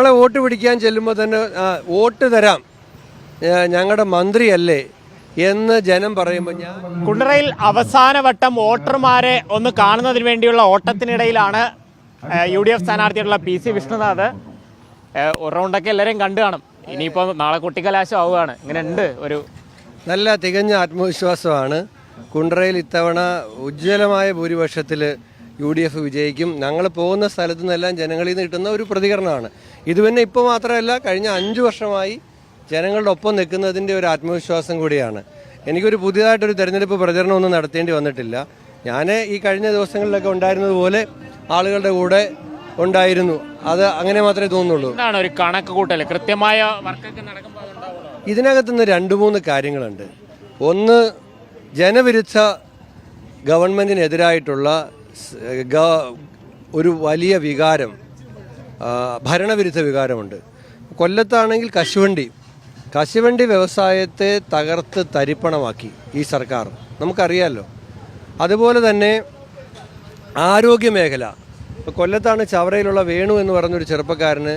നമ്മളെ വോട്ട് പിടിക്കാൻ ചെല്ലുമ്പോൾ തന്നെ വോട്ട് തരാം, ഞങ്ങളുടെ മന്ത്രിയല്ലേ എന്ന് ജനം പറയുമ്പോൾ കുണ്ടറയിൽ അവസാനവട്ടം വോട്ടർമാരെ ഒന്ന് കാണുന്നതിന് വേണ്ടിയുള്ള ഓട്ടത്തിനിടയിലാണ് UDF സ്ഥാനാർത്ഥിയുള്ള PC വിഷ്ണുനാഥ്. ഒരു റൗണ്ടൊക്കെ എല്ലാവരെയും കണ്ടു കാണും. ഇനിയിപ്പോൾ നാളെ കുട്ടിക്കലാശം ആവുകയാണ്. ഇങ്ങനെ ഉണ്ട് ഒരു നല്ല തികഞ്ഞ ആത്മവിശ്വാസമാണ്. കുണ്ടറയിൽ ഇത്തവണ ഉജ്ജ്വലമായ ഭൂരിപക്ഷത്തിൽ UDF വിജയിക്കും. ഞങ്ങൾ പോകുന്ന സ്ഥലത്തു നിന്നെല്ലാം ജനങ്ങളിൽ നിന്ന് കിട്ടുന്ന ഒരു പ്രതികരണമാണ് ഇത്. പിന്നെ ഇപ്പോൾ മാത്രമല്ല, കഴിഞ്ഞ 5 വർഷമായി ജനങ്ങളുടെ ഒപ്പം നിൽക്കുന്നതിൻ്റെ ഒരു ആത്മവിശ്വാസം കൂടിയാണ്. എനിക്കൊരു പുതിയതായിട്ടൊരു തെരഞ്ഞെടുപ്പ് പ്രചരണമൊന്നും നടത്തേണ്ടി വന്നിട്ടില്ല. ഞാൻ ഈ കഴിഞ്ഞ ദിവസങ്ങളിലൊക്കെ ഉണ്ടായിരുന്നതുപോലെ ആളുകളുടെ കൂടെ ഉണ്ടായിരുന്നു. അത് അങ്ങനെ മാത്രമേ തോന്നുള്ളൂ. ഒരു കണക്ക് കൂട്ടൽ കൃത്യമായ ഇതിനകത്തുനിന്ന് 2-3 കാര്യങ്ങളുണ്ട്. ഒന്ന്, ജനവിരുദ്ധ ഗവൺമെൻറ്റിനെതിരായിട്ടുള്ള ഒരു വലിയ വികാരം, ഭരണവിരുദ്ധ വികാരമുണ്ട്. കൊല്ലത്താണെങ്കിൽ കശുവണ്ടി വ്യവസായത്തെ തകർത്ത് തരിപ്പണമാക്കി ഈ സർക്കാർ, നമുക്കറിയാമല്ലോ. അതുപോലെ തന്നെ ആരോഗ്യമേഖല, കൊല്ലത്താണ് ചവറയിലുള്ള വേണു എന്ന് പറഞ്ഞൊരു ചെറുപ്പക്കാരന്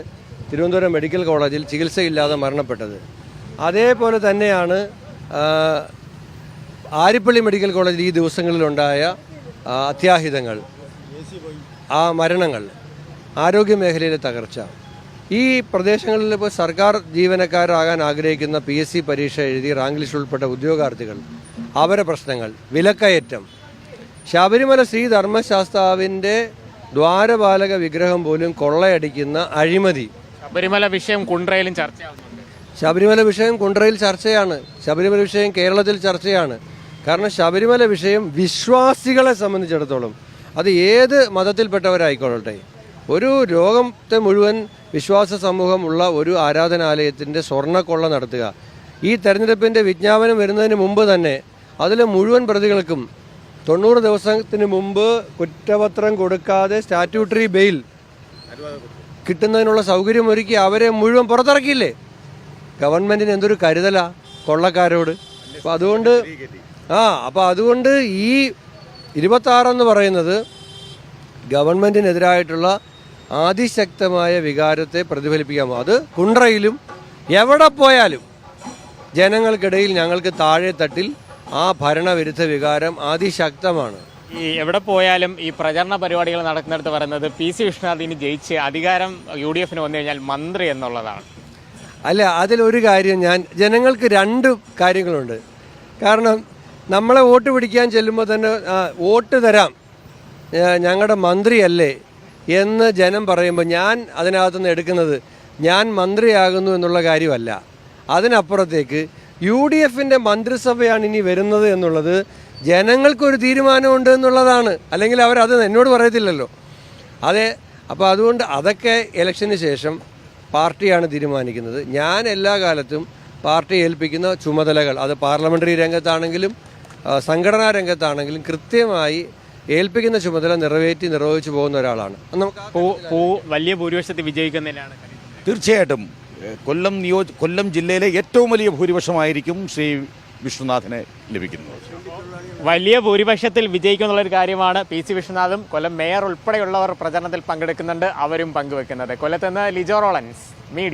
തിരുവനന്തപുരം മെഡിക്കൽ കോളേജിൽ ചികിത്സയില്ലാതെ മരണപ്പെട്ടത്. അതേപോലെ തന്നെയാണ് ആരിപ്പള്ളി മെഡിക്കൽ കോളേജിൽ ഈ ദിവസങ്ങളിലുണ്ടായ അത്യാഹിതങ്ങൾ, ആ മരണങ്ങൾ, ആരോഗ്യമേഖലയിലെ തകർച്ച. ഈ പ്രദേശങ്ങളിൽ ഇപ്പോൾ സർക്കാർ ജീവനക്കാരാകാൻ ആഗ്രഹിക്കുന്ന PSC പരീക്ഷ എഴുതി റാങ്ക് ലിസ്റ്റ് ഉൾപ്പെട്ട ഉദ്യോഗാർത്ഥികൾ, അവരുടെ പ്രശ്നങ്ങൾ, വിലക്കയറ്റം, ശബരിമല ശ്രീ ധർമ്മശാസ്താവിൻ്റെ ദ്വാരപാലക വിഗ്രഹം പോലും കൊള്ളയടിക്കുന്ന അഴിമതി. ശബരിമല വിഷയം കുണ്ടറയിലും ശബരിമല വിഷയം കുണ്ടറയിൽ ചർച്ചയാണ്. ശബരിമല വിഷയം കേരളത്തിൽ ചർച്ചയാണ്. കാരണം ശബരിമല വിഷയം വിശ്വാസികളെ സംബന്ധിച്ചിടത്തോളം, അത് ഏത് മതത്തിൽപ്പെട്ടവരായിക്കൊള്ളട്ടെ, ഒരു ലോകത്തെ മുഴുവൻ വിശ്വാസ സമൂഹമുള്ള ഒരു ആരാധനാലയത്തിൻ്റെ സ്വർണ്ണക്കൊള്ള നടത്തുക, ഈ തെരഞ്ഞെടുപ്പിൻ്റെ വിജ്ഞാപനം വരുന്നതിന് മുമ്പ് തന്നെ അതിലെ മുഴുവൻ പ്രതികൾക്കും 90 ദിവസത്തിന് മുമ്പ് കുറ്റപത്രം കൊടുക്കാതെ സ്റ്റാറ്റ്യൂട്ടറി ബെയിൽ കിട്ടുന്നതിനുള്ള സൗകര്യമൊരുക്കി അവരെ മുഴുവൻ പുറത്തിറക്കിയില്ലേ? ഗവൺമെൻറ്റിന് എന്തൊരു കരുതലാ കൊള്ളക്കാരോട്. അപ്പോൾ അതുകൊണ്ട് ഈ 26 എന്ന് പറയുന്നത് ഗവൺമെൻറ്റിനെതിരായിട്ടുള്ള അതിശക്തമായ വികാരത്തെ പ്രതിഫലിപ്പിക്കാമോ. അത് കുണ്ടറയിലും എവിടെ പോയാലും ജനങ്ങൾക്കിടയിൽ ഞങ്ങൾക്ക് താഴെ തട്ടിൽ ആ ഭരണവിരുദ്ധ വികാരം അതിശക്തമാണ്. ഈ എവിടെ പോയാലും ഈ പ്രചരണ പരിപാടികൾ നടക്കുന്നിടത്ത് പറയുന്നത് PC വിഷ്ണുനാഥ് ഇനി ജയിച്ച് അധികാരം UDFന് വന്നു കഴിഞ്ഞാൽ മന്ത്രി എന്നുള്ളതാണ്. അല്ല, അതിലൊരു കാര്യം, ജനങ്ങൾക്ക് 2 കാര്യങ്ങളുണ്ട്. കാരണം നമ്മളെ വോട്ട് പിടിക്കാൻ ചെല്ലുമ്പോൾ തന്നെ വോട്ട് തരാം, ഞങ്ങളുടെ മന്ത്രിയല്ലേ എന്ന് ജനം പറയുമ്പോൾ ഞാൻ അതിനകത്തുനിന്ന് എടുക്കുന്നത് ഞാൻ മന്ത്രിയാകുന്നു എന്നുള്ള കാര്യമല്ല. അതിനപ്പുറത്തേക്ക് UDFൻ്റെ മന്ത്രിസഭയാണ് ഇനി വരുന്നത് എന്നുള്ളത് ജനങ്ങൾക്കൊരു തീരുമാനമുണ്ട് എന്നുള്ളതാണ്. അല്ലെങ്കിൽ അവരത് എന്നോട് പറയത്തില്ലല്ലോ. അപ്പോൾ അതുകൊണ്ട് അതൊക്കെ ഇലക്ഷന് ശേഷം പാർട്ടിയാണ് തീരുമാനിക്കുന്നത്. ഞാൻ എല്ലാ കാലത്തും പാർട്ടി ഏൽപ്പിക്കുന്ന ചുമതലകൾ, അത് പാർലമെൻ്ററി രംഗത്താണെങ്കിലും സംഘടനാ രംഗത്താണെങ്കിലും കൃത്യമായി ഏൽപ്പിക്കുന്ന ചുമതല നിർവഹിച്ചു പോകുന്ന ഒരാളാണ്. വലിയ ഭൂരിപക്ഷത്തിൽ വിജയിക്കുന്നതിനാണ് തീർച്ചയായിട്ടും കൊല്ലം ജില്ലയിലെ ഏറ്റവും വലിയ ഭൂരിപക്ഷമായിരിക്കും ശ്രീ വിഷ്ണുനാഥിനെ ലഭിക്കുന്നത്. വലിയ ഭൂരിപക്ഷത്തിൽ വിജയിക്കുന്നുള്ളൊരു കാര്യമാണ് PC വിഷ്ണുനാഥും കൊല്ലം മേയർ ഉൾപ്പെടെയുള്ളവർ പ്രചരണത്തിൽ പങ്കെടുക്കുന്നുണ്ട്, അവരും പങ്കുവെക്കുന്നത്. കൊല്ലത്ത് നിന്ന് ലിജോ റോളൻസ്, മീഡിയ.